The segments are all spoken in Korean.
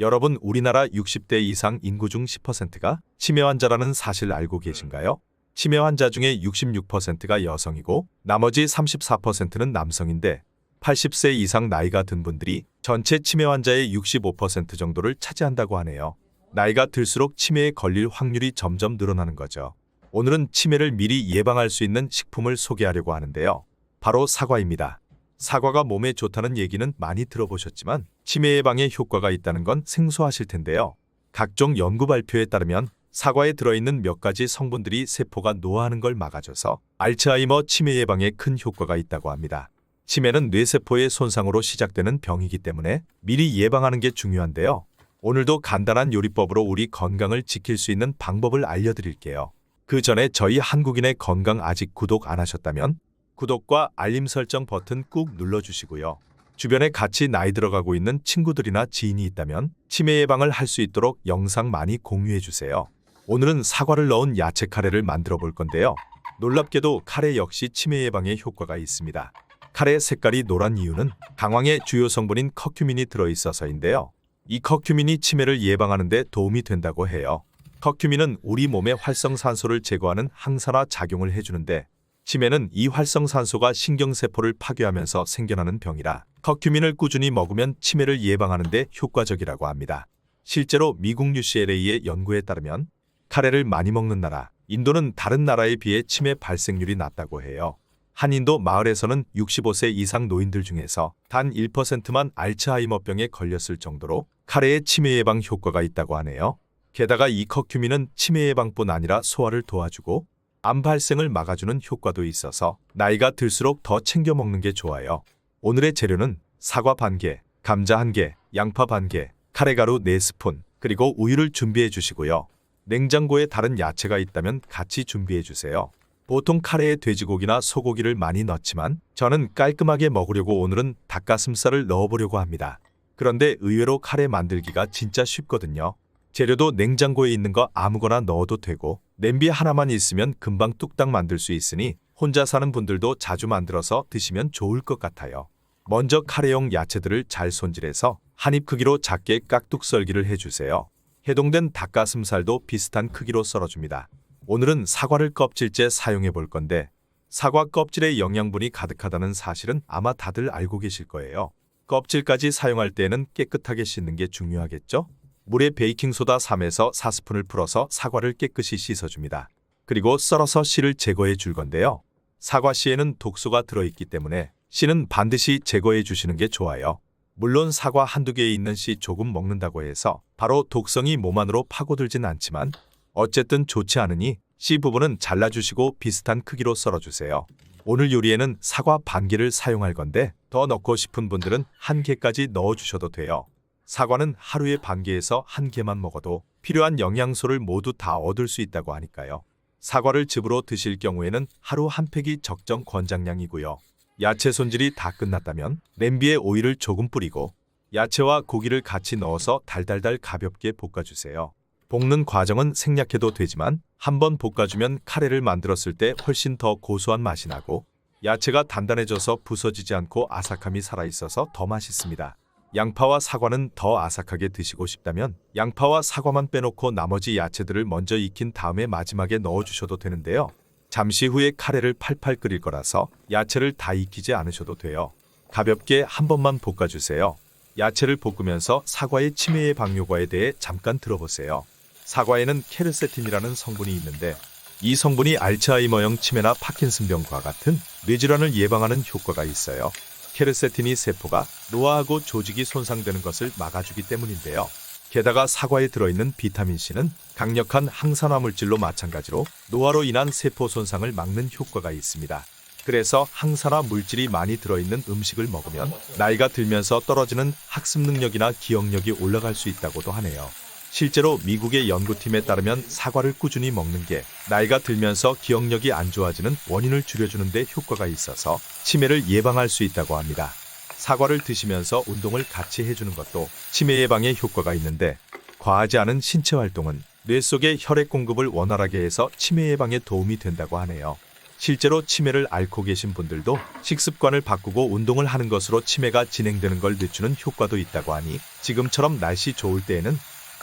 여러분, 우리나라 60대 이상 인구 중 10%가 치매 환자라는 사실 알고 계신가요? 치매 환자 중에 66%가 여성이고 나머지 34%는 남성인데 80세 이상 나이가 든 분들이 전체 치매 환자의 65% 정도를 차지한다고 하네요. 나이가 들수록 치매에 걸릴 확률이 점점 늘어나는 거죠. 오늘은 치매를 미리 예방할 수 있는 식품을 소개하려고 하는데요. 바로 사과입니다. 사과가 몸에 좋다는 얘기는 많이 들어보셨지만 치매 예방에 효과가 있다는 건 생소하실 텐데요. 각종 연구 발표에 따르면 사과에 들어있는 몇 가지 성분들이 세포가 노화하는 걸 막아줘서 알츠하이머 치매 예방에 큰 효과가 있다고 합니다. 치매는 뇌세포의 손상으로 시작되는 병이기 때문에 미리 예방하는 게 중요한데요. 오늘도 간단한 요리법으로 우리 건강을 지킬 수 있는 방법을 알려드릴게요. 그 전에 저희 한국인의 건강 아직 구독 안 하셨다면 구독과 알림 설정 버튼 꾹 눌러주시고요. 주변에 같이 나이 들어가고 있는 친구들이나 지인이 있다면 치매 예방을 할 수 있도록 영상 많이 공유해주세요. 오늘은 사과를 넣은 야채 카레를 만들어 볼 건데요. 놀랍게도 카레 역시 치매 예방에 효과가 있습니다. 카레 색깔이 노란 이유는 강황의 주요 성분인 커큐민이 들어있어서인데요. 이 커큐민이 치매를 예방하는 데 도움이 된다고 해요. 커큐민은 우리 몸의 활성산소를 제거하는 항산화 작용을 해주는데 치매는 이 활성산소가 신경세포를 파괴하면서 생겨나는 병이라 커큐민을 꾸준히 먹으면 치매를 예방하는 데 효과적이라고 합니다. 실제로 미국 UCLA의 연구에 따르면 카레를 많이 먹는 나라, 인도는 다른 나라에 비해 치매 발생률이 낮다고 해요. 한 인도 마을에서는 65세 이상 노인들 중에서 단 1%만 알츠하이머병에 걸렸을 정도로 카레의 치매 예방 효과가 있다고 하네요. 게다가 이 커큐민은 치매 예방뿐 아니라 소화를 도와주고 암 발생을 막아주는 효과도 있어서 나이가 들수록 더 챙겨 먹는 게 좋아요. 오늘의 재료는 사과 반개, 감자 1개, 양파 반개, 카레가루 4스푼, 그리고 우유를 준비해 주시고요. 냉장고에 다른 야채가 있다면 같이 준비해 주세요. 보통 카레에 돼지고기나 소고기를 많이 넣지만 저는 깔끔하게 먹으려고 오늘은 닭가슴살을 넣어보려고 합니다. 그런데 의외로 카레 만들기가 진짜 쉽거든요. 재료도 냉장고에 있는 거 아무거나 넣어도 되고 냄비 하나만 있으면 금방 뚝딱 만들 수 있으니 혼자 사는 분들도 자주 만들어서 드시면 좋을 것 같아요. 먼저 카레용 야채들을 잘 손질해서 한 입 크기로 작게 깍둑 썰기를 해주세요. 해동된 닭가슴살도 비슷한 크기로 썰어줍니다. 오늘은 사과를 껍질째 사용해 볼 건데 사과 껍질에 영양분이 가득하다는 사실은 아마 다들 알고 계실 거예요. 껍질까지 사용할 때에는 깨끗하게 씻는 게 중요하겠죠? 물에 베이킹소다 3에서 4스푼을 풀어서 사과를 깨끗이 씻어줍니다. 그리고 썰어서 씨를 제거해 줄 건데요. 사과 씨에는 독소가 들어있기 때문에 씨는 반드시 제거해 주시는 게 좋아요. 물론 사과 한두 개에 있는 씨 조금 먹는다고 해서 바로 독성이 몸 안으로 파고들진 않지만 어쨌든 좋지 않으니 씨 부분은 잘라주시고 비슷한 크기로 썰어주세요. 오늘 요리에는 사과 반개를 사용할 건데 더 넣고 싶은 분들은 1개까지 넣어주셔도 돼요. 사과는 하루에 반개에서 1개만 먹어도 필요한 영양소를 모두 다 얻을 수 있다고 하니까요. 사과를 즙으로 드실 경우에는 하루 한 팩이 적정 권장량이고요. 야채 손질이 다 끝났다면 냄비에 오일을 조금 뿌리고 야채와 고기를 같이 넣어서 달달달 가볍게 볶아주세요. 볶는 과정은 생략해도 되지만 한번 볶아주면 카레를 만들었을 때 훨씬 더 고소한 맛이 나고 야채가 단단해져서 부서지지 않고 아삭함이 살아있어서 더 맛있습니다. 양파와 사과는 더 아삭하게 드시고 싶다면 양파와 사과만 빼놓고 나머지 야채들을 먼저 익힌 다음에 마지막에 넣어주셔도 되는데요. 잠시 후에 카레를 팔팔 끓일 거라서 야채를 다 익히지 않으셔도 돼요. 가볍게 한 번만 볶아주세요. 야채를 볶으면서 사과의 치매 예방 효과에 대해 잠깐 들어보세요. 사과에는 케르세틴이라는 성분이 있는데 이 성분이 알츠하이머형 치매나 파킨슨병과 같은 뇌질환을 예방하는 효과가 있어요. 케르세틴이 세포가 노화하고 조직이 손상되는 것을 막아주기 때문인데요. 게다가 사과에 들어있는 비타민C는 강력한 항산화 물질로 마찬가지로 노화로 인한 세포 손상을 막는 효과가 있습니다. 그래서 항산화 물질이 많이 들어있는 음식을 먹으면 나이가 들면서 떨어지는 학습 능력이나 기억력이 올라갈 수 있다고도 하네요. 실제로 미국의 연구팀에 따르면 사과를 꾸준히 먹는 게 나이가 들면서 기억력이 안 좋아지는 원인을 줄여주는 데 효과가 있어서 치매를 예방할 수 있다고 합니다. 사과를 드시면서 운동을 같이 해주는 것도 치매 예방에 효과가 있는데 과하지 않은 신체 활동은 뇌 속의 혈액 공급을 원활하게 해서 치매 예방에 도움이 된다고 하네요. 실제로 치매를 앓고 계신 분들도 식습관을 바꾸고 운동을 하는 것으로 치매가 진행되는 걸 늦추는 효과도 있다고 하니 지금처럼 날씨 좋을 때에는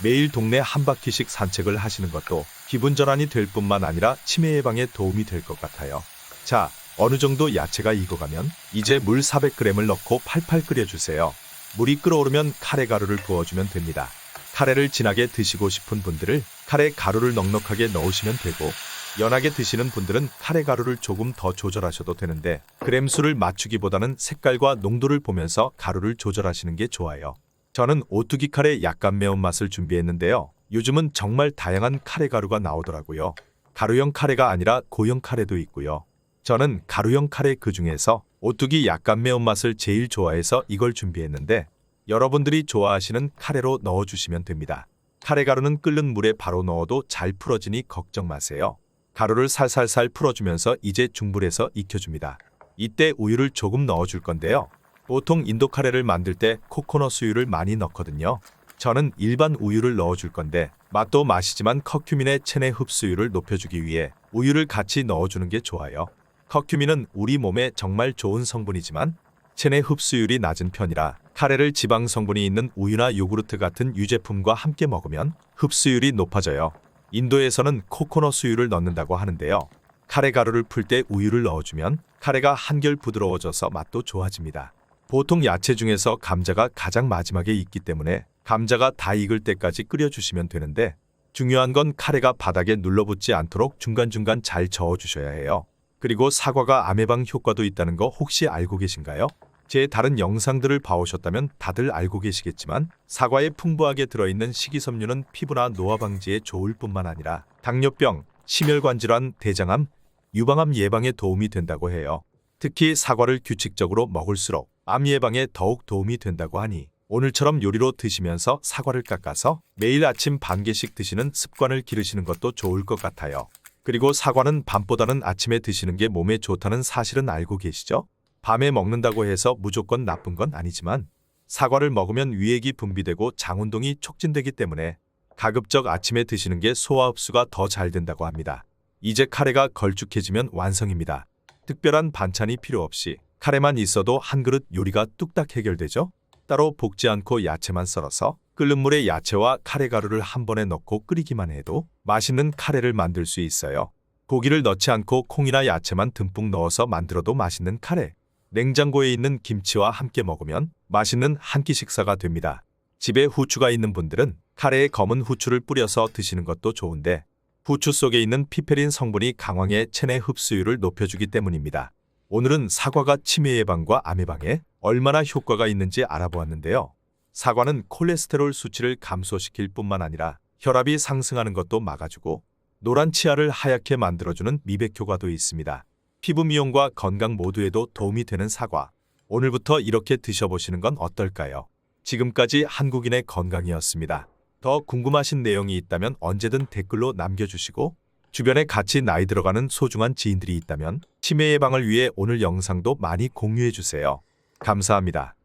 매일 동네 한 바퀴씩 산책을 하시는 것도 기분 전환이 될 뿐만 아니라 치매 예방에 도움이 될 것 같아요. 자, 어느 정도 야채가 익어가면 이제 물 400g을 넣고 팔팔 끓여주세요. 물이 끓어오르면 카레 가루를 부어주면 됩니다. 카레를 진하게 드시고 싶은 분들은 카레 가루를 넉넉하게 넣으시면 되고, 연하게 드시는 분들은 카레 가루를 조금 더 조절하셔도 되는데, 그램 수를 맞추기보다는 색깔과 농도를 보면서 가루를 조절하시는 게 좋아요. 저는 오뚜기 카레 약간 매운맛을 준비했는데요. 요즘은 정말 다양한 카레 가루가 나오더라고요. 가루형 카레가 아니라 고형 카레도 있고요. 저는 가루형 카레 그 중에서 오뚜기 약간 매운맛을 제일 좋아해서 이걸 준비했는데, 여러분들이 좋아하시는 카레로 넣어주시면 됩니다. 카레 가루는 끓는 물에 바로 넣어도 잘 풀어지니 걱정 마세요. 가루를 살살살 풀어주면서 이제 중불에서 익혀줍니다. 이때 우유를 조금 넣어줄 건데요. 보통 인도 카레를 만들 때 코코넛 우유를 많이 넣거든요. 저는 일반 우유를 넣어줄 건데, 맛도 맛이지만 커큐민의 체내 흡수율을 높여주기 위해 우유를 같이 넣어주는 게 좋아요. 커큐민은 우리 몸에 정말 좋은 성분이지만 체내 흡수율이 낮은 편이라 카레를 지방 성분이 있는 우유나 요구르트 같은 유제품과 함께 먹으면 흡수율이 높아져요. 인도에서는 코코넛 우유를 넣는다고 하는데요. 카레 가루를 풀 때 우유를 넣어주면 카레가 한결 부드러워져서 맛도 좋아집니다. 보통 야채 중에서 감자가 가장 마지막에 익기 때문에 감자가 다 익을 때까지 끓여주시면 되는데, 중요한 건 카레가 바닥에 눌러붙지 않도록 중간중간 잘 저어주셔야 해요. 그리고 사과가 암 예방 효과도 있다는 거 혹시 알고 계신가요? 제 다른 영상들을 봐오셨다면 다들 알고 계시겠지만, 사과에 풍부하게 들어있는 식이섬유는 피부나 노화 방지에 좋을 뿐만 아니라 당뇨병, 심혈관 질환, 대장암, 유방암 예방에 도움이 된다고 해요. 특히 사과를 규칙적으로 먹을수록 암 예방에 더욱 도움이 된다고 하니 오늘처럼 요리로 드시면서 사과를 깎아서 매일 아침 반 개씩 드시는 습관을 기르시는 것도 좋을 것 같아요. 그리고 사과는 밤보다는 아침에 드시는 게 몸에 좋다는 사실은 알고 계시죠? 밤에 먹는다고 해서 무조건 나쁜 건 아니지만 사과를 먹으면 위액이 분비되고 장운동이 촉진되기 때문에 가급적 아침에 드시는 게 소화 흡수가 더 잘 된다고 합니다. 이제 카레가 걸쭉해지면 완성입니다. 특별한 반찬이 필요 없이 카레만 있어도 한 그릇 요리가 뚝딱 해결되죠? 따로 볶지 않고 야채만 썰어서 끓는 물에 야채와 카레 가루를 한 번에 넣고 끓이기만 해도 맛있는 카레를 만들 수 있어요. 고기를 넣지 않고 콩이나 야채만 듬뿍 넣어서 만들어도 맛있는 카레. 냉장고에 있는 김치와 함께 먹으면 맛있는 한 끼 식사가 됩니다. 집에 후추가 있는 분들은 카레에 검은 후추를 뿌려서 드시는 것도 좋은데, 후추 속에 있는 피페린 성분이 강황의 체내 흡수율을 높여주기 때문입니다. 오늘은 사과가 치매 예방과 암 예방에 얼마나 효과가 있는지 알아보았는데요. 사과는 콜레스테롤 수치를 감소시킬 뿐만 아니라 혈압이 상승하는 것도 막아주고 노란 치아를 하얗게 만들어주는 미백 효과도 있습니다. 피부 미용과 건강 모두에도 도움이 되는 사과. 오늘부터 이렇게 드셔보시는 건 어떨까요? 지금까지 한국인의 건강이었습니다. 더 궁금하신 내용이 있다면 언제든 댓글로 남겨주시고, 주변에 같이 나이 들어가는 소중한 지인들이 있다면 치매 예방을 위해 오늘 영상도 많이 공유해주세요. 감사합니다.